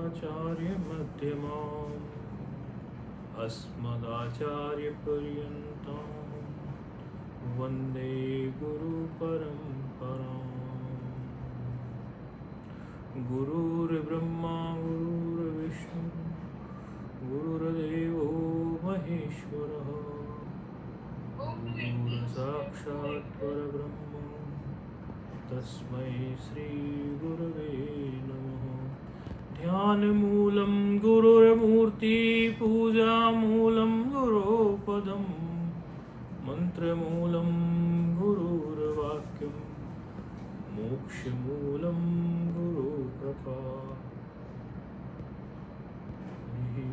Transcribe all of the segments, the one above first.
कृष्णाचार्यमध्यमाम् अस्मदाचार्यपर्यन्तां वन्दे गुरुपरम्पराम्। गुरुर्ब्रह्मा गुरुर्विष्णु गुरुर्देवो महेश्वरः गुरुर्साक्षात् परब्रह्म तस्मै श्रीगुरवे नमः। ध्यानमूलं गुरुर्मूर्ति पूजामूलं गुरोपदं मन्त्रमूलं गुरुर्वाक्यं मोक्षमूलं गुरुकृपा। हरिः ओम्।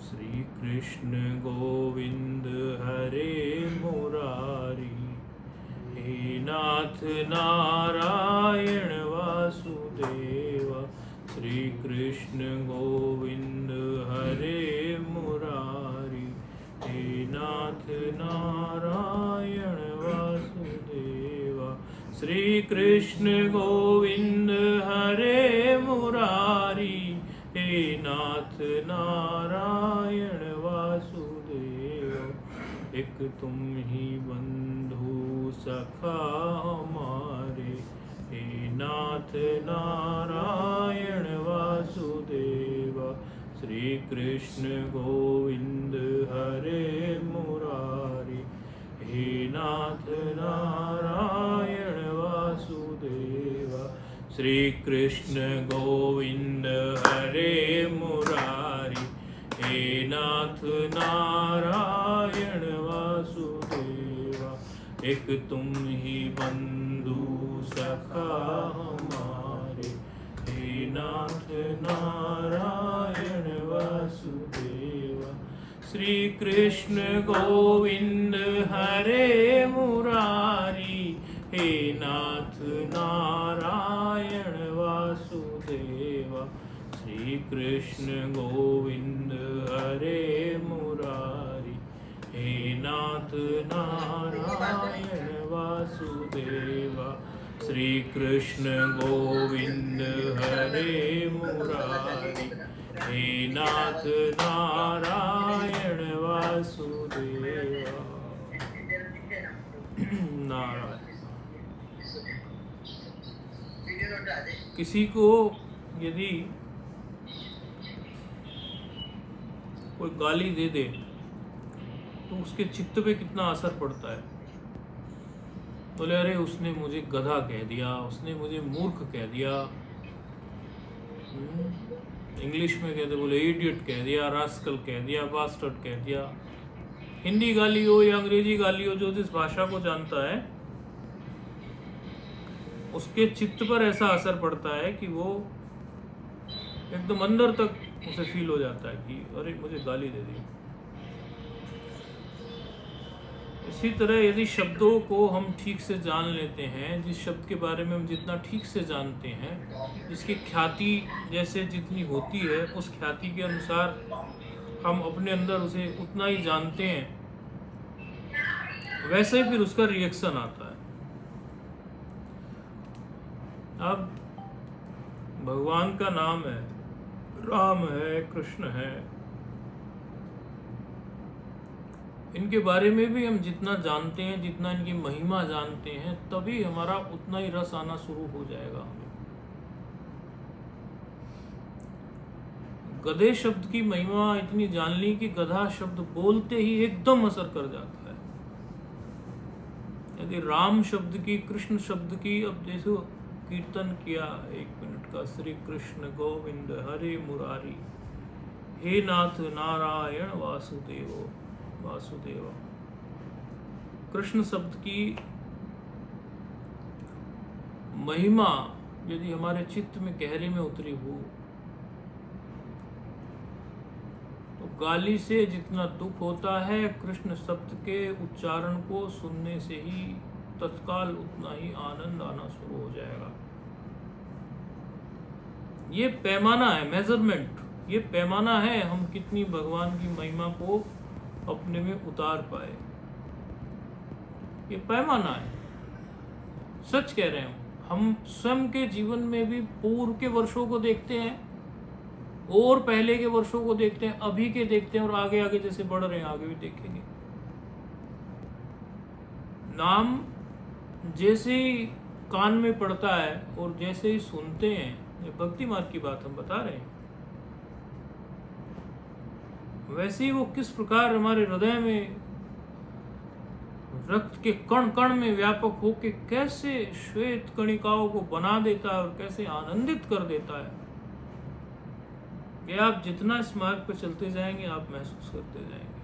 श्री कृष्ण गोविंद हरे मुरारी, हे नाथ नारायण वासुदेव। श्री कृष्ण गोविंद हरे मुरारी, हे नाथ नारायण वासुदेव। श्री कृष्ण गोविंद हरे मुरारी, हे नाथ नारायण वासुदेव। एक तुम ही बंधु सखा हमारे, हे नाथ नारायण वासुदेव। श्री कृष्ण गोविंद हरे मुरारी, हे नाथ नारायण वासुदेव। श्री कृष्ण गोविंद हरे मुरारी, हे नाथ नारायण वासुदेव। एक तुम ही बंधु सखा हमारे, हे नाथ नारायण वासुदेव। श्री कृष्ण गोविंद हरे मुरारी, हे नाथ नारायण वासुदेव। श्री कृष्ण गोविंद हरे मुरारी, हे नाथ नारायण वासुदेव। श्री कृष्ण गोविंद हरे मुरारी, हे नाथ नारायण वासुदेव। नारायण। किसी को यदि कोई गाली दे दे तो उसके चित्त पे कितना असर पड़ता है। बोले अरे उसने मुझे गधा कह दिया, उसने मुझे मूर्ख कह दिया, इंग्लिश में कहते बोले इडियट कह दिया, रास्कल कह दिया, बास्टर्ड कह दिया। हिंदी गाली हो या अंग्रेजी गाली हो, जो जिस भाषा को जानता है उसके चित्त पर ऐसा असर पड़ता है कि वो एकदम अंदर तक उसे फील हो जाता है कि अरे मुझे गाली दे दी। इसी तरह यदि शब्दों को हम ठीक से जान लेते हैं, जिस शब्द के बारे में हम जितना ठीक से जानते हैं, जिसकी ख्याति जैसे जितनी होती है, उस ख्याति के अनुसार हम अपने अंदर उसे उतना ही जानते हैं, वैसे ही फिर उसका रिएक्शन आता है। अब भगवान का नाम है, राम है, कृष्ण है, इनके बारे में भी हम जितना जानते हैं, जितना इनकी महिमा जानते हैं, तभी हमारा उतना ही रस आना शुरू हो जाएगा हमें। गधे शब्द की महिमा इतनी जान ली कि गधा शब्द बोलते ही एकदम असर कर जाता है। यदि राम शब्द की, कृष्ण शब्द की, अब देखो कीर्तन किया 1 मिनट का, श्री कृष्ण गोविंद हरे मुरारी, हे नाथ नारायण वासुदेव वासुदेव। कृष्ण शब्द की महिमा यदि हमारे चित्त में गहरे में उतरी हो तो गाली से जितना दुख होता है, कृष्ण शब्द के उच्चारण को सुनने से ही तत्काल उतना ही आनंद आना शुरू हो जाएगा। ये पैमाना है, मेजरमेंट, ये पैमाना है हम कितनी भगवान की महिमा को अपने में उतार पाए। ये पैमाना है, सच कह रहे हूँ। हम स्वयं के जीवन में भी पूर्व के वर्षों को देखते हैं और पहले के वर्षों को देखते हैं, अभी के देखते हैं और आगे आगे जैसे बढ़ रहे हैं आगे भी देखेंगे। नाम जैसे ही कान में पड़ता है और जैसे ही सुनते हैं, ये भक्ति मार्ग की बात हम बता रहे हैं, वैसे ही वो किस प्रकार हमारे हृदय में रक्त के कण कण में व्यापक होके कैसे श्वेत कणिकाओं को बना देता है और कैसे आनंदित कर देता है, ये आप जितना इस मार्ग पर चलते जाएंगे आप महसूस करते जाएंगे।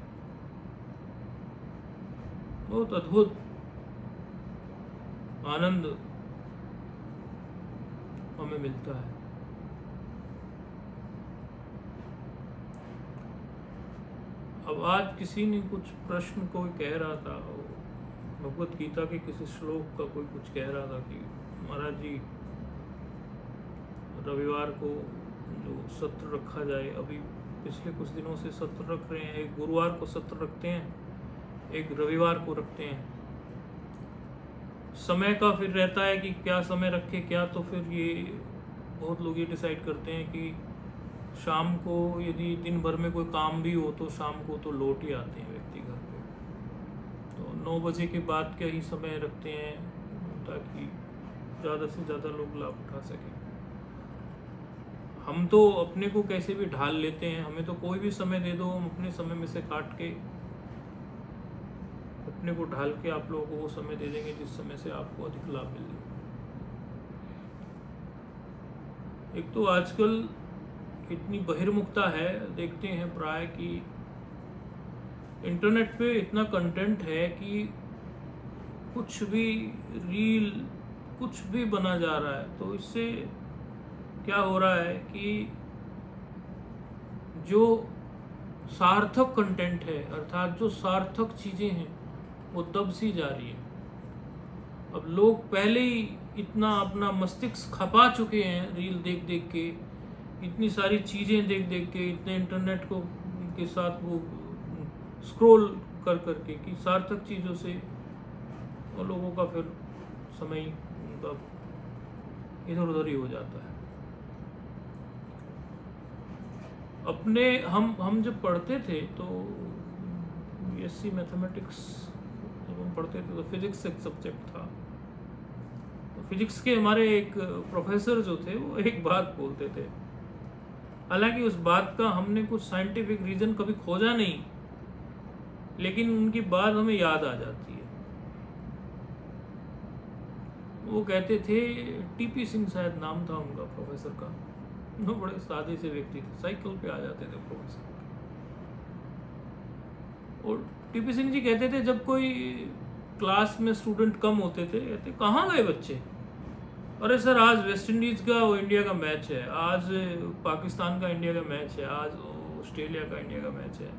बहुत अद्भुत आनंद हमें मिलता है। अब आज किसी ने कुछ प्रश्न कोई कह रहा था, भगवत गीता के किसी श्लोक का कोई कुछ कह रहा था कि महाराज जी रविवार को जो सत्र रखा जाए, अभी पिछले कुछ दिनों से सत्र रख रहे हैं, एक गुरुवार को सत्र रखते हैं, एक रविवार को रखते हैं। समय का फिर रहता है कि क्या समय रखे क्या, तो फिर ये बहुत लोग ये डिसाइड करते हैं कि शाम को यदि दिन भर में कोई काम भी हो तो शाम को तो लौट ही आते हैं व्यक्ति घर पे, तो 9 बजे के बाद का ही समय रखते हैं ताकि ज़्यादा से ज़्यादा लोग लाभ उठा सकें। हम तो अपने को कैसे भी ढाल लेते हैं, हमें तो कोई भी समय दे दो, हम अपने समय में से काट के अपने को ढाल के आप लोगों को वो समय दे देंगे जिस समय से आपको अधिक लाभ मिल जाए। एक तो आजकल इतनी बहिर्मुखता है, देखते हैं प्राय कि इंटरनेट पे इतना कंटेंट है कि कुछ भी रील कुछ भी बना जा रहा है। तो इससे क्या हो रहा है कि जो सार्थक कंटेंट है, अर्थात जो सार्थक चीज़ें हैं, वो दब सी जा रही है। अब लोग पहले ही इतना अपना मस्तिष्क खपा चुके हैं रील देख देख के, इतनी सारी चीज़ें देख देख के, इतने इंटरनेट को के साथ वो स्क्रॉल कर करके कि सार्थक चीज़ों से और लोगों का फिर समय उनका इधर उधर ही हो जाता है। अपने हम जब पढ़ते थे तो BSc मैथमेटिक्स जब हम पढ़ते थे तो फिजिक्स एक सब्जेक्ट था। तो फिजिक्स के हमारे एक प्रोफेसर जो थे वो एक बात बोलते थे, हालांकि उस बात का हमने कुछ साइंटिफिक रीजन कभी खोजा नहीं, लेकिन उनकी बात हमें याद आ जाती है। वो कहते थे, TP सिंह शायद नाम था उनका प्रोफेसर का, वो बड़े सादे से व्यक्ति थे, साइकिल पे आ जाते थे प्रोफेसर। और TP सिंह जी कहते थे जब कोई क्लास में स्टूडेंट कम होते थे, कहते कहाँ गए बच्चे, अरे सर आज वेस्ट इंडीज़ का वो इंडिया का मैच है, आज पाकिस्तान का इंडिया का मैच है, आज ऑस्ट्रेलिया का इंडिया का मैच है,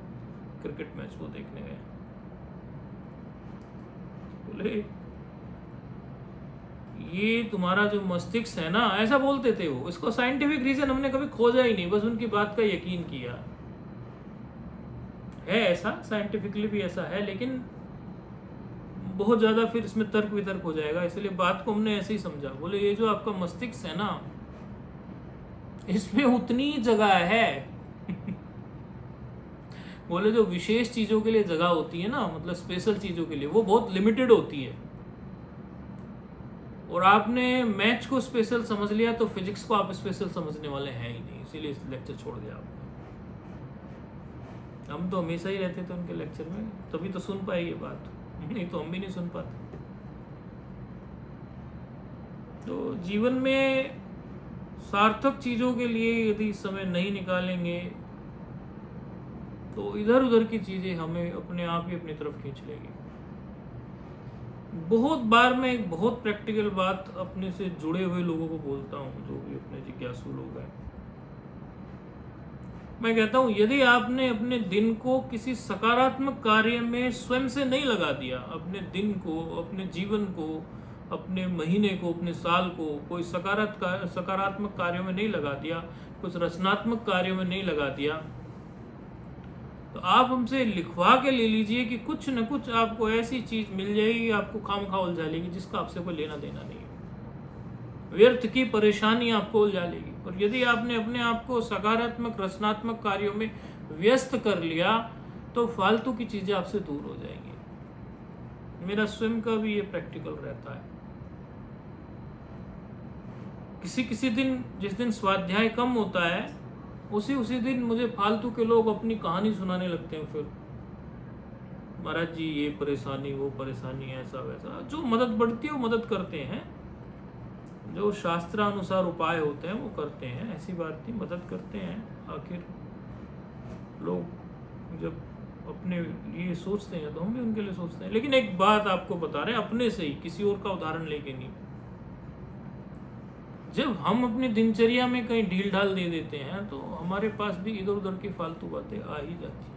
क्रिकेट मैच वो देखने गए। बोले ये तुम्हारा जो मस्तिष्क है ना, ऐसा बोलते थे वो, इसको साइंटिफिक रीजन हमने कभी खोजा ही नहीं, बस उनकी बात का यकीन किया है। ऐसा साइंटिफिकली भी ऐसा है, लेकिन बहुत ज़्यादा फिर इसमें तर्क वितर्क हो जाएगा, इसलिए बात को हमने ऐसे ही समझा। बोले ये जो आपका मस्तिष्क है ना, इसमें उतनी जगह है बोले जो विशेष चीज़ों के लिए जगह होती है ना, मतलब स्पेशल चीज़ों के लिए, वो बहुत लिमिटेड होती है। और आपने मैच को स्पेशल समझ लिया तो फिजिक्स को आप स्पेशल समझने वाले हैं ही नहीं, इसीलिए इस लेक्चर छोड़ दिया आपने। हम तो हमेशा ही रहते थे उनके लेक्चर में, तभी तो सुन पाए ये बात, नहीं तो हम भी नहीं सुन पाते। तो जीवन में सार्थक चीज़ों के लिए यदि समय नहीं निकालेंगे तो इधर उधर की चीज़ें हमें अपने आप ही अपनी तरफ खींच लेगी। बहुत बार मैं एक बहुत प्रैक्टिकल बात अपने से जुड़े हुए लोगों को बोलता हूँ, जो भी अपने जिज्ञासु लोग हैं। मैं कहता हूँ यदि आपने अपने दिन को किसी सकारात्मक कार्य में स्वयं से नहीं लगा दिया, अपने दिन को, अपने जीवन को, अपने महीने को, अपने साल को कोई सकारात्मक कार्यों में नहीं लगा दिया, कुछ रचनात्मक कार्यों में नहीं लगा दिया, तो आप हमसे लिखवा के ले लीजिए कि कुछ न कुछ आपको ऐसी चीज मिल जाएगी, आपको खामखा उलझा लेगी, जिसका आपसे कोई लेना देना नहीं है, व्यर्थ की परेशानी आपको उलझा लेगी। और यदि आपने अपने आप को सकारात्मक रचनात्मक कार्यों में व्यस्त कर लिया तो फालतू की चीजें आपसे दूर हो जाएंगी। मेरा स्वयं का भी ये प्रैक्टिकल रहता है। किसी दिन, जिस दिन स्वाध्याय कम होता है, उसी दिन मुझे फालतू के लोग अपनी कहानी सुनाने लगते हैं। फिर महाराज जी ये परेशानी, वो परेशानी, ऐसा वैसा, जो मदद बढ़ती है वो मदद करते हैं, जो शास्त्रानुसार उपाय होते हैं वो करते हैं, ऐसी बात नहीं, मदद करते हैं। आखिर लोग जब अपने लिए सोचते हैं तो हम भी उनके लिए सोचते हैं। लेकिन एक बात आपको बता रहे हैं अपने से ही, किसी और का उदाहरण लेके नहीं। जब हम अपनी दिनचर्या में कहीं ढील ढाल दे देते हैं तो हमारे पास भी इधर उधर की फालतू बातें आ ही जाती हैं।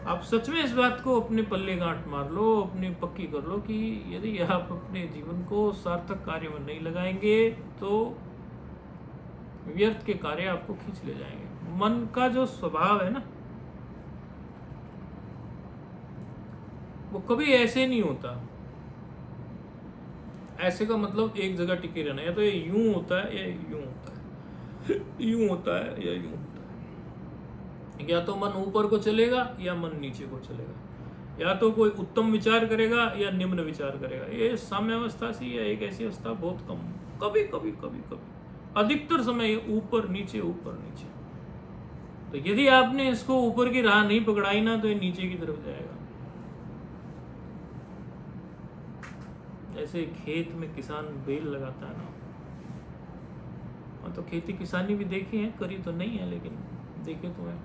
आप सच में इस बात को अपने पल्ले गांठ मार लो, अपनी पक्की कर लो कि यदि आप अपने जीवन को सार्थक कार्य में नहीं लगाएंगे तो व्यर्थ के कार्य आपको खींच ले जाएंगे। मन का जो स्वभाव है ना, वो कभी ऐसे नहीं होता। ऐसे का मतलब एक जगह टिके रहना, या तो ये यूं होता है या यूं होता है, यूं होता है या यूं होता है। या तो मन ऊपर को चलेगा या मन नीचे को चलेगा, या तो कोई उत्तम विचार करेगा या निम्न विचार करेगा। ये साम्यावस्था सी है, एक ऐसी अवस्था बहुत कम, कभी कभी कभी कभी, अधिकतर समय ऊपर नीचे ऊपर नीचे। तो यदि आपने इसको ऊपर की राह नहीं पकड़ाई ना तो ये नीचे की तरफ जाएगा। जैसे खेत में किसान बेल लगाता है ना, और तो खेती किसानी भी देखी है, करी तो नहीं है लेकिन देखे तो है।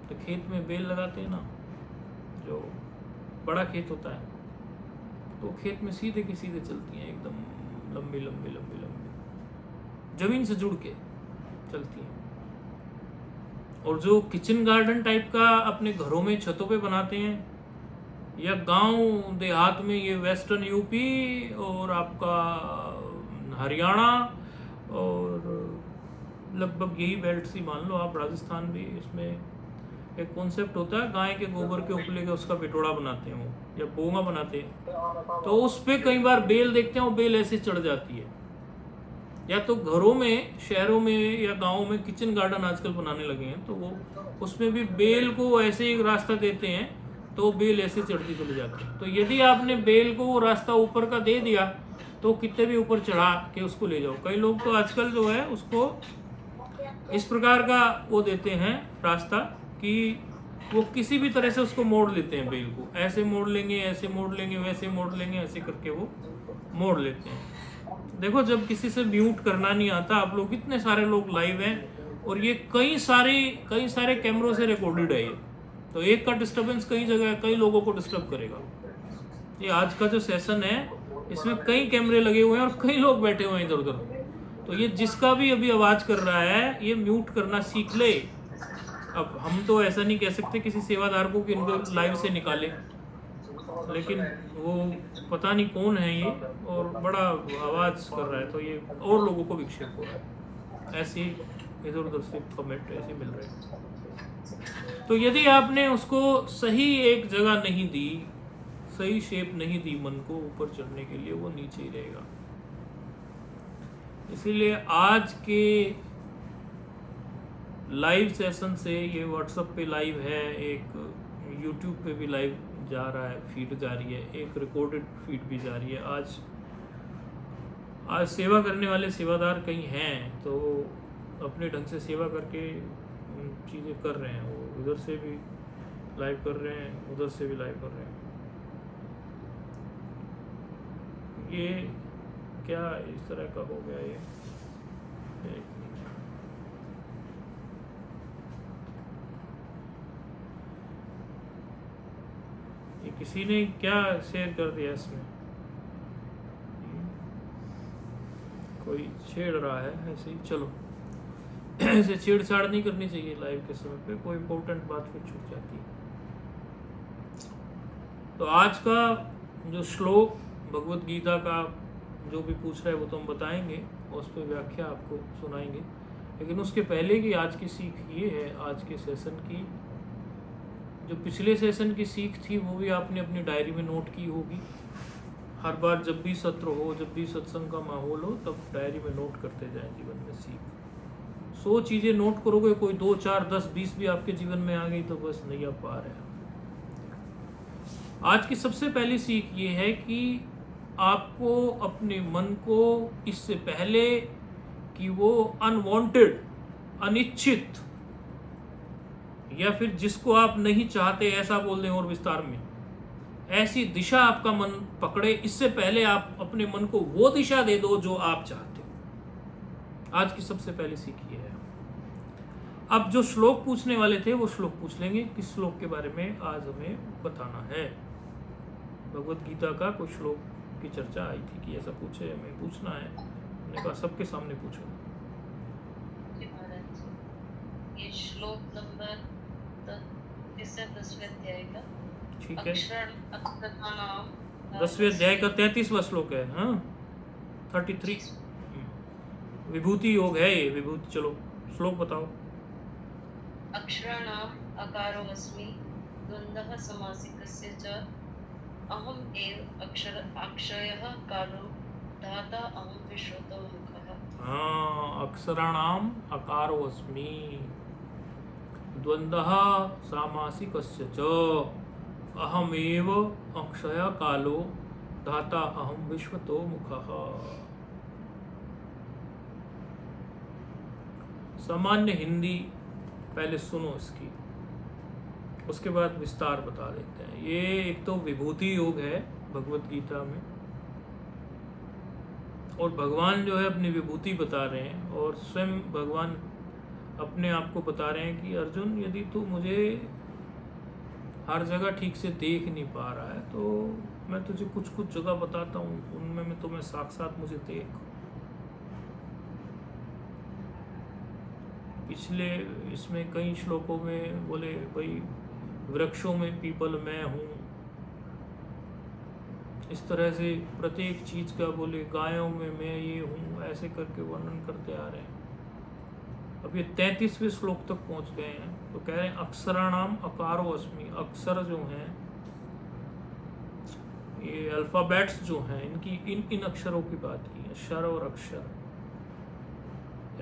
तो खेत में बेल लगाते हैं ना, जो बड़ा खेत होता है तो खेत में सीधे की सीधे चलती हैं, एकदम लंबी लंबी लंबी लंबी, जमीन से जुड़ के चलती हैं। और जो किचन गार्डन टाइप का अपने घरों में छतों पे बनाते हैं, या गांव देहात में, ये वेस्टर्न यूपी और आपका हरियाणा और लगभग यही बेल्ट सी मान लो आप, राजस्थान भी, इसमें एक कॉन्सेप्ट होता है गाय के गोबर के उपले के उसका पिटोड़ा बनाते हैं वो, या बोंगा बनाते हैं। तो उस पे कई बार बेल देखते हैं, वो बेल ऐसे चढ़ जाती है। या तो घरों में, शहरों में या गाँव में किचन गार्डन आजकल बनाने लगे हैं, तो वो उसमें भी बेल को ऐसे एक रास्ता देते हैं, तो बेल ऐसे चढ़ती चली जाती है। तो यदि आपने बेल को वो रास्ता ऊपर का दे दिया तो कितने भी ऊपर चढ़ा के उसको ले जाओ। कई लोग तो आजकल जो है उसको इस प्रकार का वो देते हैं रास्ता कि वो किसी भी तरह से उसको मोड़ लेते हैं बेल को, ऐसे मोड़ लेंगे, ऐसे मोड़ लेंगे, वैसे मोड़ लेंगे, ऐसे करके वो मोड़ लेते हैं। देखो, जब किसी से म्यूट करना नहीं आता, आप लोग इतने सारे लोग लाइव हैं और ये कई सारे कैमरों से रिकॉर्डेड है ये, तो एक का डिस्टरबेंस कई जगह कई लोगों को डिस्टर्ब करेगा। ये आज का जो सेशन है इसमें कई कैमरे लगे हुए हैं और कई लोग बैठे हुए हैं इधर उधर, तो ये जिसका भी अभी आवाज कर रहा है ये म्यूट करना सीख ले। अब हम तो ऐसा नहीं कह सकते किसी सेवादार को कि इनको लाइव से निकाले, लेकिन वो पता नहीं कौन है ये और बड़ा आवाज कर रहा है, तो ये और लोगों को विक्षेप हो रहा है। ऐसे इधर उधर से कमेंट ऐसे मिल रहे हैं। तो यदि आपने उसको सही एक जगह नहीं दी, सही शेप नहीं दी मन को ऊपर चढ़ने के लिए, वो नीचे ही रहेगा। इसीलिए आज के लाइव सेशन से, ये व्हाट्सएप पे लाइव है, एक यूट्यूब पे भी लाइव जा रहा है, फीड जा रही है, एक रिकॉर्डेड फीड भी जा रही है। आज सेवा करने वाले सेवादार कहीं हैं तो अपने ढंग से सेवा करके चीज़ें कर रहे हैं, वो इधर से भी लाइव कर रहे हैं, उधर से भी लाइव कर रहे हैं। ये क्या इस तरह का हो गया ये, किसी ने क्या शेयर कर दिया इसमें, कोई छेड़ रहा है ऐसे ही। चलो, ऐसे छेड़छाड़ नहीं करनी चाहिए लाइव के समय पे, कोई इंपॉर्टेंट बात फिर छूट जाती है। तो आज का जो श्लोक भगवत गीता का जो भी पूछ रहा है वो तो हम बताएंगे और उस पर व्याख्या आपको सुनाएंगे। लेकिन उसके पहले की आज की सीख ये है, आज के सेशन की, जो पिछले सेशन की सीख थी वो भी आपने अपनी डायरी में नोट की होगी। हर बार जब भी सत्र हो, जब भी सत्संग का माहौल हो, तब डायरी में नोट करते जाएं जीवन में सीख। 100 चीज़ें नोट करोगे, कोई 2, 4, 10, 20 भी आपके जीवन में आ गई तो बस नैया पार है। आज की सबसे पहली सीख ये है कि आपको अपने मन को इससे पहले कि वो अनवांटेड, अनिच्छित, या फिर जिसको आप नहीं चाहते ऐसा बोल दें और विस्तार में, ऐसी दिशा आपका मन पकड़े, इससे पहले आप अपने मन को वो दिशा दे दो जो आप चाहते हो। आज की सबसे पहली सीख ये है। अब जो श्लोक पूछने वाले थे वो श्लोक पूछ लेंगे। किस श्लोक के बारे में आज हमें बताना है? भगवत गीता का कोई श्लोक की चर्चा आई थी कि ऐसा पूछे, हमें पूछना है। मैंने कहा सबके सामने पूछो। ये श्लोक नंबर 10वें अध्याय का, ठीक है, अक्षराणाम 10वें अध्याय का 33वां श्लोक है। हाँ, 33 विभूति योग है ये। विभूति, चलो श्लोक बताओ। अक्षराणाम अकारो अस्मि द्वन्द्वः समासिकस्य च अहम् एव अक्षयः कालो धाता अहं विश्वतो मुखः। हाँ, अक्षराणाम अकारो अस्मि द्वन्द्वः सामासिकस्य च अहमेव अक्षय कालो धाता अहम विश्वतो मुखः। सामान्य हिंदी पहले सुनो इसकी, उसके बाद विस्तार बता देते हैं। ये एक तो विभूति योग है भगवत गीता में, और भगवान जो है अपनी विभूति बता रहे हैं, और स्वयं भगवान अपने आप को बता रहे हैं कि अर्जुन, यदि तू मुझे हर जगह ठीक से देख नहीं पा रहा है तो मैं तुझे कुछ कुछ जगह बताता हूँ, उनमें मैं तुम्हें साक्षात मुझे देख। पिछले इसमें कई श्लोकों में बोले भाई वृक्षों में पीपल मैं हूँ, इस तरह से प्रत्येक चीज का बोले, गायों में मैं ये हूँ, ऐसे करके वर्णन करते आ रहे हैं। अब ये 33वें श्लोक तक पहुंच गए हैं, तो कह रहे हैं अक्षराणाम अकारो अस्मि। अक्षर जो हैं, ये अल्फाबेट्स जो हैं, इनकी इन अक्षरों की बात की है, शर और अक्षर।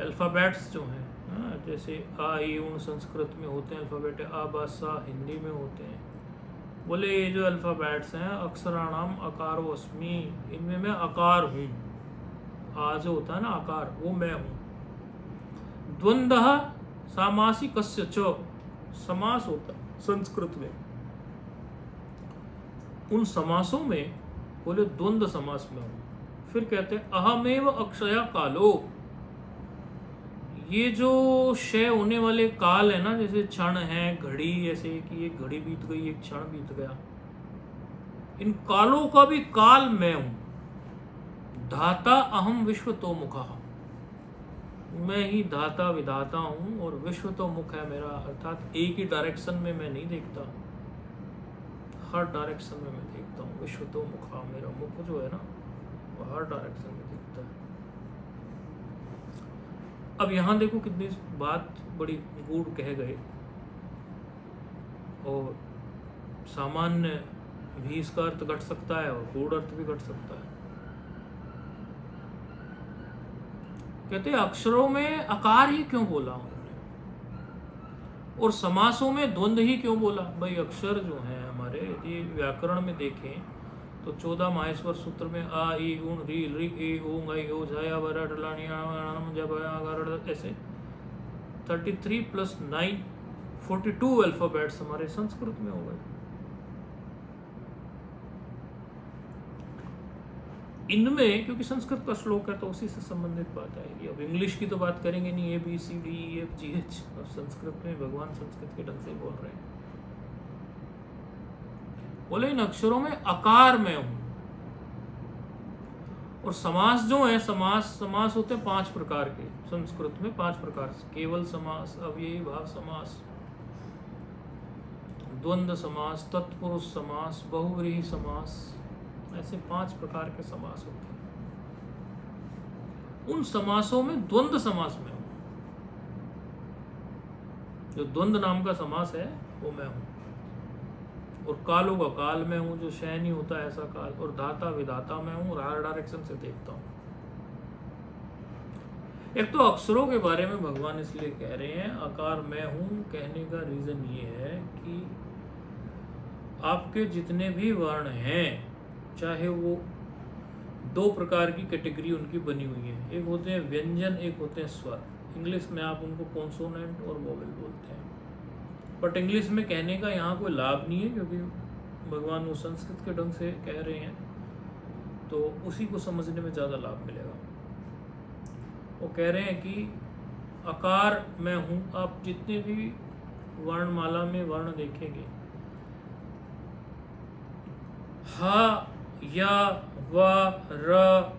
अल्फाबेट्स जो हैं, जैसे आ ई उन संस्कृत में होते हैं अल्फाबेट, आ बा सा हिंदी में होते हैं। बोले ये जो अल्फाबेट्स हैं, अक्षराणाम अकारो अस्मि, इनमें मैं आकार हूँ। आ जो होता है ना आकार, वो मैं हूँ। द्वंद्वः सामासिकस्य च, समास होता है संस्कृत में, उन समासों में बोले द्वंद्व समास में हूँ। फिर कहते हैं अहमेव अक्षय कालो, ये जो क्षय होने वाले काल है ना, जैसे क्षण है, घड़ी, ऐसे कि एक घड़ी बीत गई, एक क्षण बीत गया, इन कालों का भी काल मैं हूं। धाता अहम विश्वतो मुखः, मैं ही धाता विधाता हूं, और विश्वतो मुख है मेरा, अर्थात एक ही डायरेक्शन में मैं नहीं देखता, हर डायरेक्शन में मैं देखता हूँ। विश्वतो मुखः, मेरा मुख जो है ना वो हर डायरेक्शन में दिखता है। अब यहाँ देखो कितनी बात बड़ी गूढ़ कह गए, और सामान्य भी इसका अर्थ घट सकता है और गूढ़ अर्थ भी घट सकता है। कहते हैं अक्षरों में आकार ही क्यों बोला उन्होंने, और समासों में द्वंद्व ही क्यों बोला? भाई अक्षर जो हैं हमारे, यदि व्याकरण में देखें तो 14 माहेश्वर सूत्र में आ ई उन री रि ए ओंग आई ओ झाया वरा टलानी जब ऐसे 33 + 9 42 अल्फाबेट्स हमारे संस्कृत में हो गए। इनमें क्योंकि संस्कृत का श्लोक है तो उसी से संबंधित बात आएगी। अब इंग्लिश की तो बात करेंगे नहीं, ABCDEFGH। अब संस्कृत में भगवान संस्कृत के ढंग से बोल रहे हैं। बोले इन अक्षरों में आकार में हूं। और समास जो है, समास होते हैं 5 प्रकार के संस्कृत में, 5 प्रकार से, केवल समास, अव्ययी भाव समास, द्वंद्व समास, तत्पुरुष समास, बहुव्रीहि समास, ऐसे 5 प्रकार के समास होते हैं। उन समासों में द्वंद्व समास में हूं। जो द्वंद्व नाम का समास है वो मैं हूँ, और कालों का काल मैं हूँ, जो शय नहीं होता ऐसा काल, और धाता विधाता मैं हूँ, और हर डायरेक्शन से देखता हूँ। एक तो अक्षरों के बारे में भगवान इसलिए कह रहे हैं आकार मैं हूँ, कहने का रीजन ये है कि आपके जितने भी वर्ण हैं, चाहे वो दो प्रकार की कैटेगरी उनकी बनी हुई है, एक होते हैं व्यंजन, एक होते हैं स्वर। इंग्लिश में आप उनको कॉन्सोनेंट और वोवेल बोलते हैं, बट इंग्लिश में कहने का यहाँ कोई लाभ नहीं है, क्योंकि भगवान वो संस्कृत के ढंग से कह रहे हैं, तो उसी को समझने में ज़्यादा लाभ मिलेगा। वो कह रहे हैं कि आकार मैं हूँ। आप जितने भी वर्णमाला में वर्ण देखेंगे, हा, या, वा, र,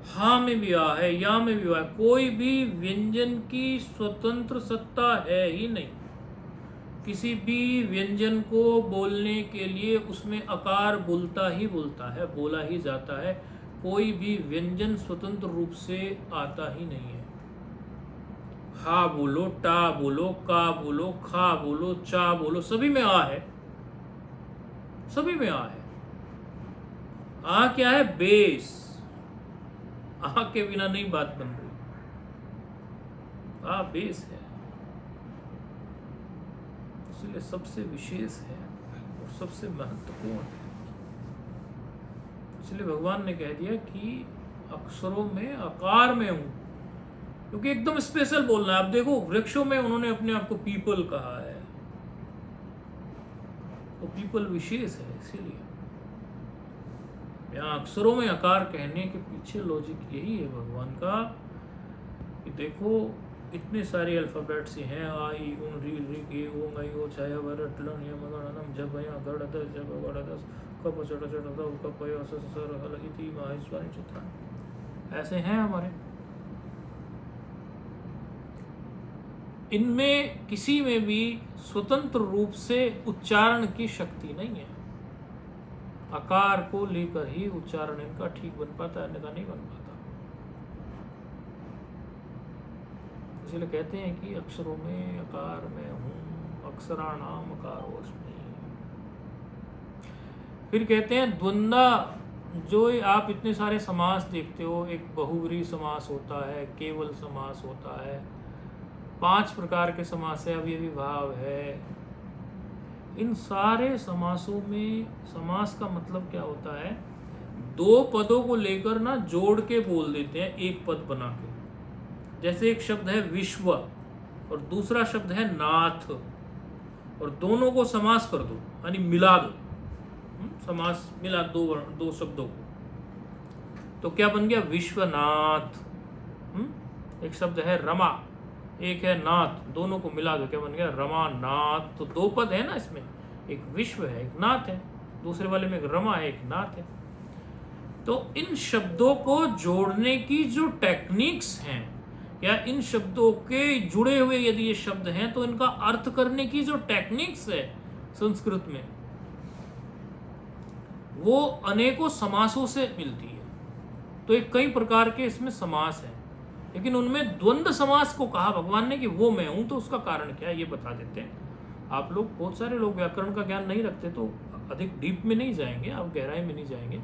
हा में भी आ है, या में भी आ है, कोई भी व्यंजन की स्वतंत्र सत्ता है ही नहीं। किसी भी व्यंजन को बोलने के लिए उसमें आकार बोलता ही बोलता है, बोला ही जाता है। कोई भी व्यंजन स्वतंत्र रूप से आता ही नहीं है। हा बोलो, टा बोलो, का बोलो, खा बोलो, चा बोलो, सभी में आ है, सभी में आ है। आ क्या है? बेस। आ के बिना नहीं बात बन रही। आ बेस है, इसलिए सबसे विशेष है और सबसे महत्वपूर्ण है। इसलिए भगवान ने कह दिया कि अक्षरों में आकार में हूं, क्योंकि एकदम स्पेशल बोलना है। आप देखो वृक्षों में उन्होंने अपने आप को पीपल कहा है, तो पीपल विशेष है। इसीलिए यहाँ अक्षरों में आकार कहने के पीछे लॉजिक यही है भगवान का कि देखो इतने सारे अल्फाबेट्स हैं, आई उन री री के ओ मई ओ छाया वरट लन या मगणनम जब या गड़ दस जब गड़ दस कप चट चट द कप य स सर हल इति माहेश्वरी चित्रा, ऐसे हैं हमारे। इनमें किसी में भी स्वतंत्र रूप से उच्चारण की शक्ति नहीं है। आकार को लेकर ही उच्चारण इनका ठीक बन पाता है, अन्यथा नहीं बन पाता। इसलिए कहते हैं कि अक्षरों में आकार में हूँ, अक्षराणाम अकारोस्मि। फिर कहते हैं द्वंद्व, जो आप इतने सारे समास देखते हो, एक बहुव्रीहि समास होता है, केवल समास होता है, 5 प्रकार के समास है, अवयवी भाव है। इन सारे समासों में समास का मतलब क्या होता है? 2 पदों को लेकर ना जोड़ के बोल देते हैं एक पद बना के। जैसे एक शब्द है विश्व और दूसरा शब्द है नाथ, और दोनों को समास कर दो, यानी मिला दो। समास मिला दो शब्दों को, तो क्या बन गया? विश्वनाथ। एक शब्द है रमा, एक है नाथ, दोनों को मिला दो, क्या बन गया? रमानाथ। तो 2 पद है ना इसमें, एक विश्व है, एक नाथ है, दूसरे वाले में एक रमा है, एक नाथ है। तो इन शब्दों को जोड़ने की जो टेक्निक्स हैं, या इन शब्दों के जुड़े हुए यदि ये शब्द हैं, तो इनका अर्थ करने की जो टेक्निक्स है संस्कृत में, वो अनेकों समासों से मिलती है। तो एक कई प्रकार के इसमें समास हैं, लेकिन उनमें द्वंद्व समास को कहा भगवान ने कि वो मैं हूं। तो उसका कारण क्या है ये बता देते हैं। आप लोग, बहुत सारे लोग व्याकरण का ज्ञान नहीं रखते, तो अधिक डीप में नहीं जाएंगे, आप गहराई में नहीं जाएंगे।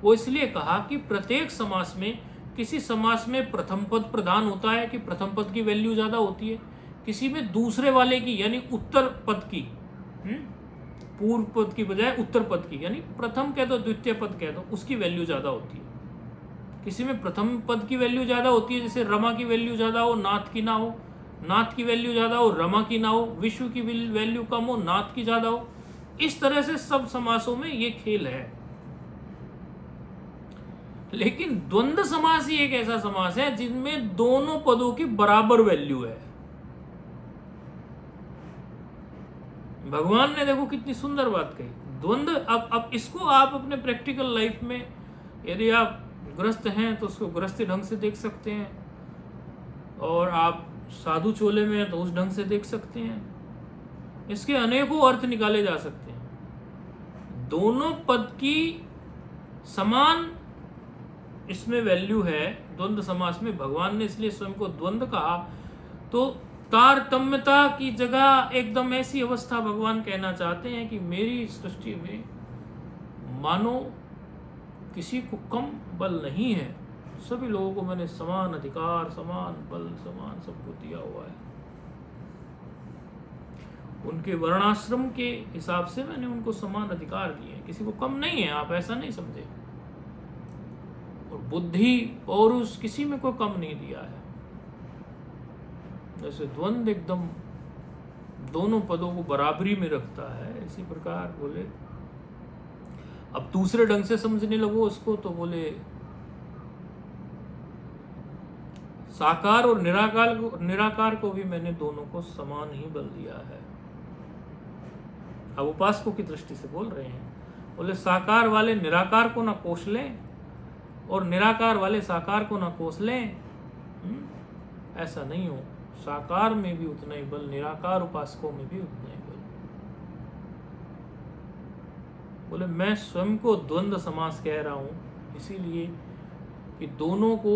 वो इसलिए कहा कि प्रत्येक समास में, किसी समास में प्रथम पद प्रधान होता है कि प्रथम पद की वैल्यू ज़्यादा होती है, किसी में दूसरे वाले की यानी उत्तर पद की, पूर्व पद की बजाय उत्तर पद की, यानी प्रथम कह दो द्वितीय पद कह दो, उसकी वैल्यू ज़्यादा होती है। किसी में प्रथम पद की वैल्यू ज़्यादा होती है, जैसे रमा की वैल्यू ज़्यादा हो, नाथ की ना हो, नाथ की वैल्यू ज़्यादा हो, रमा की ना हो, विश्व की वैल्यू कम हो, नाथ की ज़्यादा हो। इस तरह से सब समासों में ये खेल है। लेकिन द्वंद्व समास ही एक ऐसा समास है जिनमें दोनों पदों की बराबर वैल्यू है। भगवान ने देखो कितनी सुंदर बात कही। द्वंद्व, अब इसको आप अपने प्रैक्टिकल लाइफ में, यदि आप ग्रस्त हैं तो उसको गृहस्थी ढंग से देख सकते हैं, और आप साधु चोले में हैं तो उस ढंग से देख सकते हैं। इसके अनेकों अर्थ निकाले जा सकते हैं। दोनों पद की समान इसमें वैल्यू है द्वंद्व समास में। भगवान ने इसलिए स्वयं को द्वंद्व कहा। तो तारतम्यता की जगह एकदम ऐसी अवस्था भगवान कहना चाहते हैं कि मेरी सृष्टि में मानो किसी को कम बल नहीं है, सभी लोगों को मैंने समान अधिकार, समान बल, समान सबको दिया हुआ है। उनके वर्णाश्रम के हिसाब से मैंने उनको समान अधिकार दिए, किसी को कम नहीं है, आप ऐसा नहीं समझे। और बुद्धि पौरुष किसी में कोई कम नहीं दिया है। जैसे द्वंद्व एकदम दोनों पदों को बराबरी में रखता है, इसी प्रकार बोले अब दूसरे ढंग से समझने लगो उसको, तो बोले साकार और निराकार को भी मैंने दोनों को समान ही बल दिया है। अब उपासकों की दृष्टि से बोल रहे हैं, बोले साकार वाले निराकार को ना कोस लें और निराकार वाले साकार को ना कोस लें। ऐसा नहीं हो, साकार में भी उतना ही बल, निराकार उपासकों में भी उतना ही बल। बोले मैं स्वयं को द्वंद्व समास कह रहा हूं इसीलिए कि दोनों को,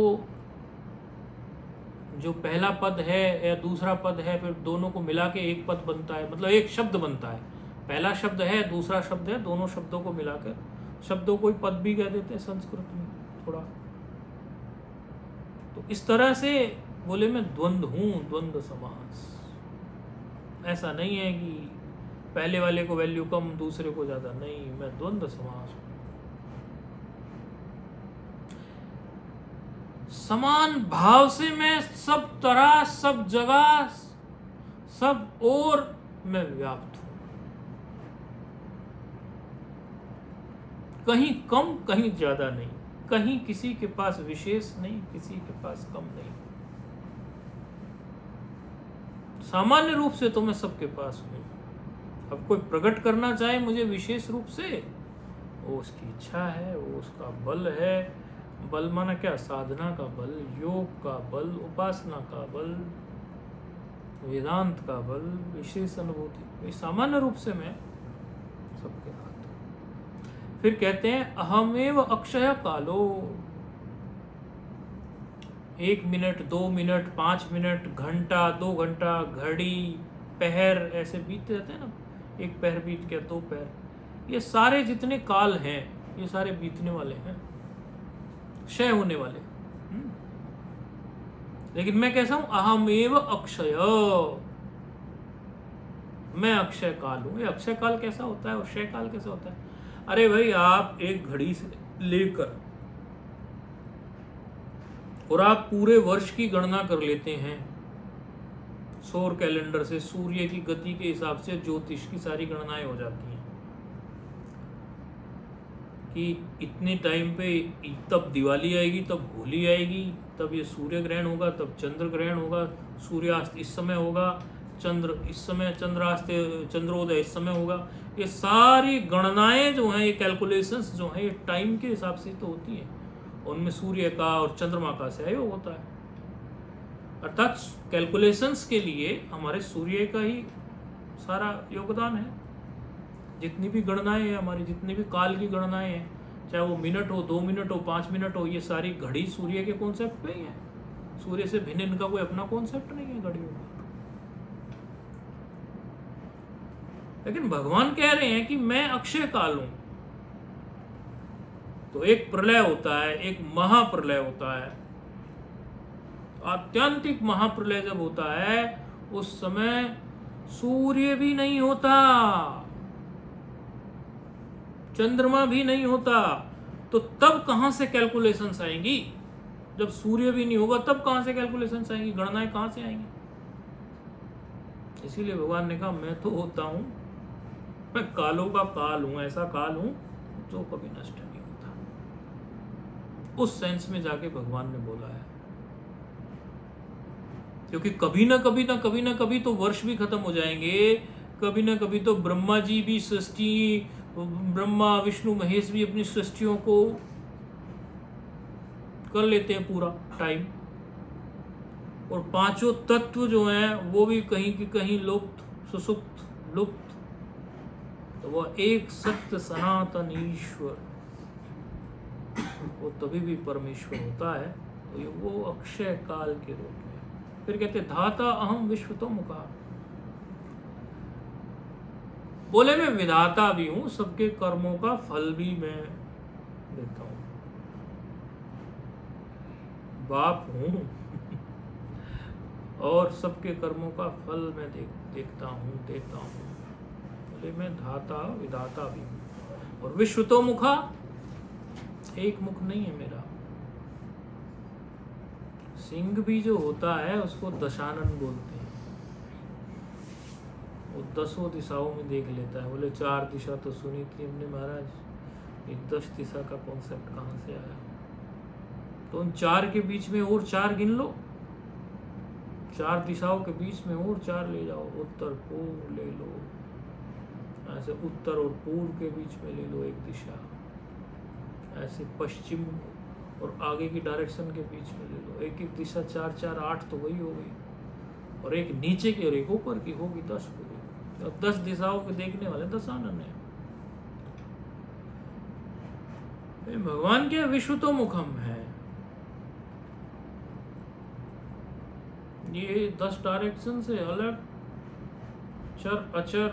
जो पहला पद है या दूसरा पद है, फिर दोनों को मिला के एक पद बनता है, मतलब एक शब्द बनता है। पहला शब्द है, दूसरा शब्द है, दोनों शब्दों को मिलाकर शब्दों को पद भी कह देते हैं संस्कृत में थोड़ा। तो इस तरह से बोले मैं द्वंद्व हूं, द्वंद्व समास। ऐसा नहीं है कि पहले वाले को वैल्यू कम, दूसरे को ज्यादा, नहीं, मैं द्वंद्व समास हूं। समान भाव से मैं सब तरह, सब जगह, सब ओर मैं व्याप्त हूं, कहीं कम कहीं ज्यादा नहीं, कहीं किसी के पास विशेष नहीं, किसी के पास कम नहीं। सामान्य रूप से तो मैं सबके पास हूं। अब कोई प्रकट करना चाहे मुझे विशेष रूप से, वो उसकी इच्छा है, वो उसका बल है। बल माना क्या? साधना का बल, योग का बल, उपासना का बल, वेदांत का बल, विशेष अनुभूति। ये सामान्य रूप से मैं सबके हाथ हूं। फिर कहते हैं अहमेव अक्षय कालो। 1 मिनट, 2 मिनट, 5 मिनट, घंटा, 2 घंटा, घड़ी, पहर ऐसे बीत जाते हैं ना। एक पहर बीत गया, 2 पहर, ये सारे जितने काल हैं ये सारे बीतने वाले हैं, क्षय होने वाले। लेकिन मैं कैसा हूं? अहमेव अक्षय, मैं अक्षय काल हूं। ये अक्षय काल कैसा होता है और क्षय काल कैसा होता है? अरे भाई, आप एक घड़ी से लेकर और आप पूरे वर्ष की गणना कर लेते हैं सौर कैलेंडर से, सूर्य की गति के हिसाब से ज्योतिष की सारी गणनाएं हो जाती हैं कि इतने टाइम पे तब दिवाली आएगी, तब होली आएगी, तब ये सूर्य ग्रहण होगा, तब चंद्र ग्रहण होगा, सूर्यास्त इस समय होगा, चंद्र इस समय, चंद्रास्त चंद्रोदय इस समय होगा। ये सारी गणनाएं जो हैं, ये कैलकुलेशंस जो हैं, ये टाइम के हिसाब से तो होती हैं। उनमें सूर्य का और चंद्रमा का सहयोग होता है। अर्थात कैलकुलेशंस के लिए हमारे सूर्य का ही सारा योगदान है। जितनी भी गणनाएं हैं हमारी, जितनी भी काल की गणनाएं हैं, चाहे वो मिनट हो, 2 मिनट हो, 5 मिनट हो, ये सारी घड़ी सूर्य के कॉन्सेप्ट पे ही है। सूर्य से भिन्न इनका कोई अपना कॉन्सेप्ट नहीं है घड़ियों का। लेकिन भगवान कह रहे हैं कि मैं अक्षय काल हूं। तो एक प्रलय होता है, एक महाप्रलय होता है। आत्यंतिक महाप्रलय जब होता है, उस समय सूर्य भी नहीं होता, चंद्रमा भी नहीं होता। तो तब कहां से कैलकुलेशंस आएंगी? जब सूर्य भी नहीं होगा तब कहां से कैलकुलेशंस आएंगी? गणनाएं कहां से आएंगी? इसीलिए भगवान ने कहा मैं तो होता हूं, मैं कालों का काल हूं, ऐसा काल हूं जो कभी नष्ट नहीं होता। उस सेंस में जाके भगवान ने बोला है, क्योंकि कभी ना कभी तो वर्ष भी खत्म हो जाएंगे, कभी ना कभी तो ब्रह्मा जी भी सृष्टि, ब्रह्मा विष्णु महेश भी अपनी सृष्टियों को कर लेते हैं पूरा टाइम, और 5 तत्व जो हैं वो भी कहीं की कहीं लुप्त, सुसुप्त, लुप्त। तो वह एक सत्य सनातन ईश्वर, वो तभी भी परमेश्वर होता है। तो ये वो अक्षय काल के रूप में, फिर कहते धाता अहम विश्वतो मुखा, बोले मैं विधाता भी हूं, सबके कर्मों का फल भी मैं देता हूं, बाप हूं और सबके कर्मों का फल मैं देखता हूं, देता हूं। बोले मैं धाता विधाता भी हूं और विश्वतो मुखा, एक मुख नहीं है मेरा। सिंह भी जो होता है उसको दशानन बोलते हैं, वो 10 दिशाओं में देख लेता है। बोले 4 दिशा तो सुनी थी हमने महाराज, ये 10 दिशा का कॉन्सेप्ट कहाँ से आया? तो उन 4 के बीच में और 4 गिन लो, 4 दिशाओं के बीच में और 4 ले जाओ, उत्तर पूर्व ले लो, ऐसे उत्तर और पूर्व के बीच में ले लो एक दिशा, ऐसे पश्चिम और आगे की डायरेक्शन के बीच में ले लो, एक एक दिशा 4 4 8 तो वही हो गई, और एक नीचे की और एक ऊपर की होगी 10 पूरी। अब 10 दिशाओं के देखने वाले दशानन है। भगवान के विश्वतो मुखम है, ये 10 डायरेक्शन से अलग चर अचर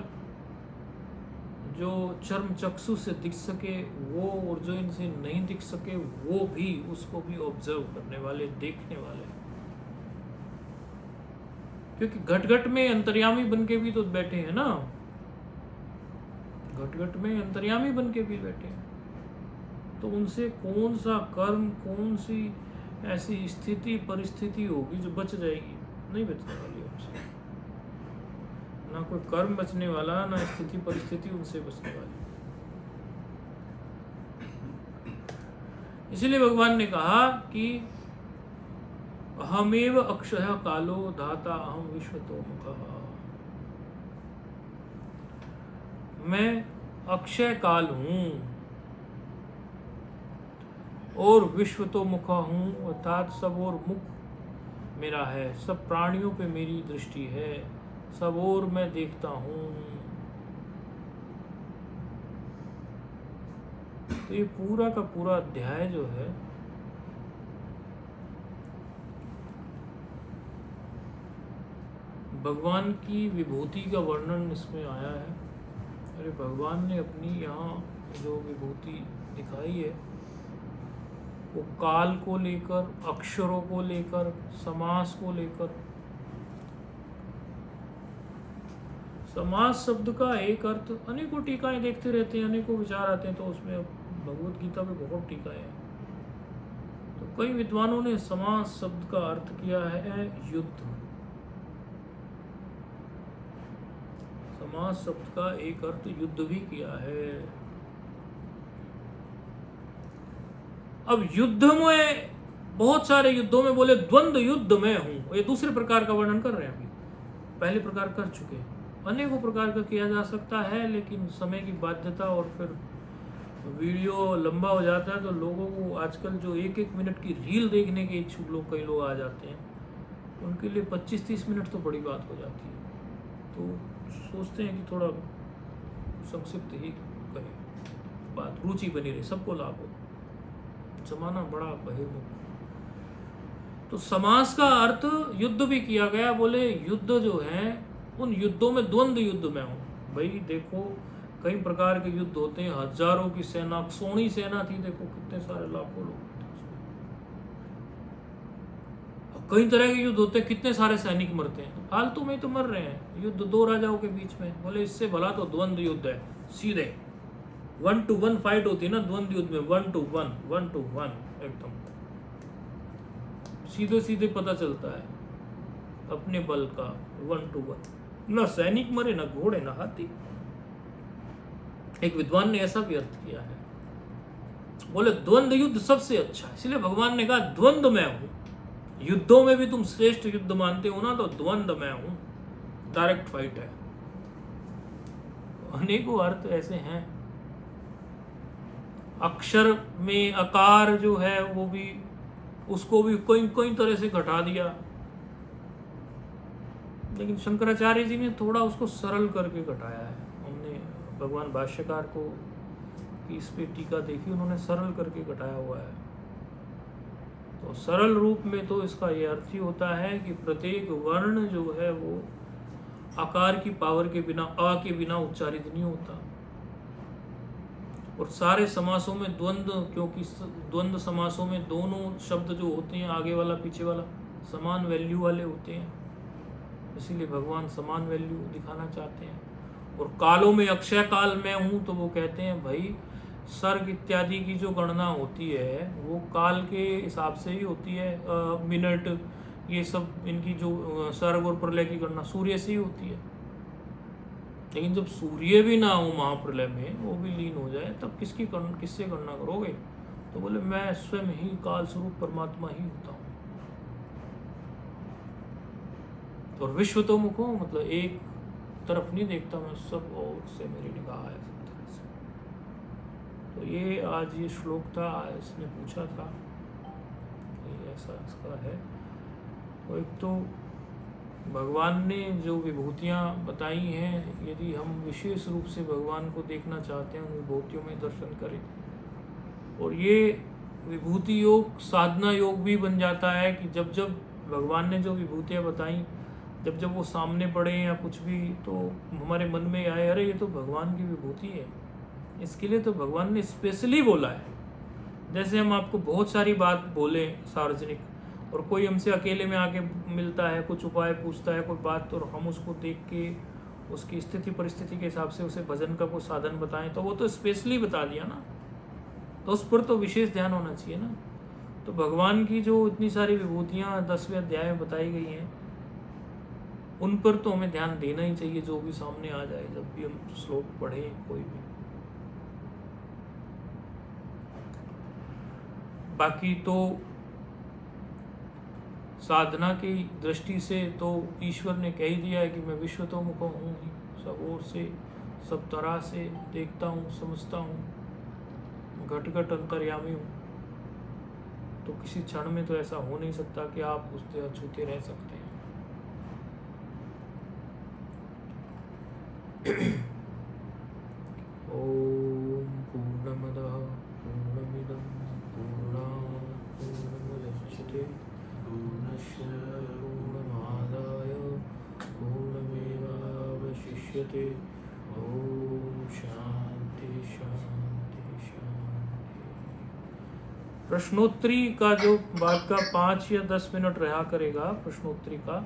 जो चर्म चक्षु से दिख सके वो, और जो इनसे नहीं दिख सके वो भी, उसको भी ऑब्जर्व करने वाले, देखने वाले। क्योंकि घट घट में अंतर्यामी बन के भी तो बैठे हैं ना, घट घट में अंतर्यामी बन के भी बैठे हैं, तो उनसे कौन सा कर्म, कौन सी ऐसी स्थिति परिस्थिति होगी जो बच जाएगी? नहीं बचने वाली उनसे, ना कोई कर्म बचने वाला, ना स्थिति परिस्थिति उनसे बचने वाली। इसलिए भगवान ने कहा कि अहमेव अक्षय कालो धाता अहम विश्वतो मुखः, मैं अक्षय काल हूं और विश्वतो मुखा हूं, अर्थात सब और मुख मेरा है, सब प्राणियों पे मेरी दृष्टि है, सब और मैं देखता हूं। तो ये पूरा का पूरा अध्याय जो है भगवान की विभूति का वर्णन इसमें आया है। अरे भगवान ने अपनी यहाँ जो विभूति दिखाई है वो काल को लेकर, अक्षरों को लेकर, समास को लेकर। समास शब्द का एक अर्थ, अनेकों टीकाएं देखते रहते हैं, अनेकों विचार आते हैं, तो उसमें भगवत गीता में बहुत टीकाएं हैं। तो कई विद्वानों ने समास शब्द का अर्थ किया है युद्ध। समास शब्द का एक अर्थ युद्ध भी किया है। अब युद्ध में बहुत सारे युद्धों में बोले द्वंद्व युद्ध में हूं, ये दूसरे प्रकार का वर्णन कर रहे हैं। अभी पहले प्रकार कर चुके हैं, अनेकों प्रकार का किया जा सकता है, लेकिन समय की बाध्यता और फिर वीडियो लंबा हो जाता है, तो लोगों को आजकल जो 1-1 मिनट की रील देखने के इच्छुक लोग, कई लोग आ जाते हैं, उनके लिए 25-30 मिनट तो बड़ी बात हो जाती है। तो सोचते हैं कि थोड़ा संक्षिप्त ही करें, बात रुचि बनी रहे, सबको लाभ हो। जमाना बड़ा बहिर्मुख। तो समास का अर्थ युद्ध भी किया गया। बोले युद्ध जो है उन युद्धों में द्वंद्व युद्ध में हूं। भाई देखो कई प्रकार के युद्ध होते हैं, हजारों की सेना, सोनी सेना थी, देखो कितने सारे लाखों लोग थे उसमें। कई तरह के युद्ध होते हैं, कितने सारे सैनिक मरते हैं, फालतू में तो मर रहे हैं। युद्ध 2 राजाओं के बीच में, बोले इससे भला तो द्वंद्व युद्ध है, सीधे 1-to-1 फाइट होती है ना द्वंद्व युद्ध में, 1-to-1 एकदम सीधे सीधे पता चलता है अपने बल का। 1-to-1, ना सैनिक मरे, ना घोड़े, ना हाथी। एक विद्वान ने ऐसा भी अर्थ किया है, बोले द्वंद्व युद्ध सबसे अच्छा, इसलिए भगवान ने कहा द्वंद्व मैं हूं। युद्धों में भी तुम श्रेष्ठ युद्ध मानते हो ना, तो द्वंद्व मैं हूं, डायरेक्ट फाइट है। अनेकों अर्थ ऐसे हैं। अक्षर में आकार जो है वो भी, उसको भी कई तरह से घटा दिया, लेकिन शंकराचार्य जी ने थोड़ा उसको सरल करके घटाया है। हमने भगवान भाष्यकार को इस पे टीका देखी, उन्होंने सरल करके घटाया हुआ है। तो सरल रूप में तो इसका ये अर्थ ही होता है कि प्रत्येक वर्ण जो है वो आकार की पावर के बिना, अ के बिना उच्चारित नहीं होता। और सारे समासों में द्वंद्व, क्योंकि द्वंद्व समासों में दोनों शब्द जो होते हैं, आगे वाला पीछे वाला, समान वैल्यू वाले होते हैं, इसीलिए भगवान समान वैल्यू दिखाना चाहते हैं। और कालों में अक्षय काल में हूँ, तो वो कहते हैं भाई सर्ग इत्यादि की जो गणना होती है वो काल के हिसाब से ही होती है। मिनट, ये सब इनकी जो सर्ग और प्रलय की गणना सूर्य से ही होती है। लेकिन जब सूर्य भी ना हो महाप्रलय में, वो भी लीन हो जाए, तब किससे गणना करोगे? तो बोले मैं स्वयं ही काल स्वरूप परमात्मा ही होता हूँ। और विश्व तो मुख हो, मतलब एक तरफ नहीं देखता मैं, सब और से मेरी निगाह है सब तरह से। तो ये आज ये श्लोक था, इसने पूछा था, ये ऐसा इसका है। तो एक तो भगवान ने जो विभूतियाँ बताई हैं, यदि हम विशेष रूप से भगवान को देखना चाहते हैं, उन विभूतियों में दर्शन करें। और ये विभूति योग साधना योग भी बन जाता है कि जब जब भगवान ने जो विभूतियाँ बताई, जब जब वो सामने पड़े या कुछ भी, तो हमारे मन में आए अरे ये तो भगवान की विभूति है, इसके लिए तो भगवान ने स्पेशली बोला है। जैसे हम आपको बहुत सारी बात बोले सार्वजनिक, और कोई हमसे अकेले में आके मिलता है, कुछ उपाय पूछता है, कोई बात, और हम उसको देख के उसकी स्थिति परिस्थिति के हिसाब से उसे भजन का कोई साधन बताएं, तो वो तो स्पेशली बता दिया ना, तो उस पर तो विशेष ध्यान होना चाहिए ना। तो भगवान की जो इतनी सारी विभूतियाँ 10वें अध्याय में बताई गई हैं, उन पर तो हमें ध्यान देना ही चाहिए, जो भी सामने आ जाए, जब भी हम श्लोक पढ़ें कोई भी। बाकी तो साधना की दृष्टि से तो ईश्वर ने कह ही दिया है कि मैं विश्वतोमुख हूँ ही, सब ओर से सब तरह से देखता हूँ, समझता हूँ, घट घट अंतर्यामी हूँ। तो किसी क्षण में तो ऐसा हो नहीं सकता कि आप उससे अछूते रह सकते हैं। ओम पूर्णमदः पूर्णमिदं पूर्णात् पूर्णमुदच्यते पूर्णस्य पूर्णमादाय पूर्णमेवावशिष्यते। ओम शांति शांति शांति। प्रश्नोत्तरी का जो बाद का 5 या 10 मिनट रहा करेगा प्रश्नोत्तरी का,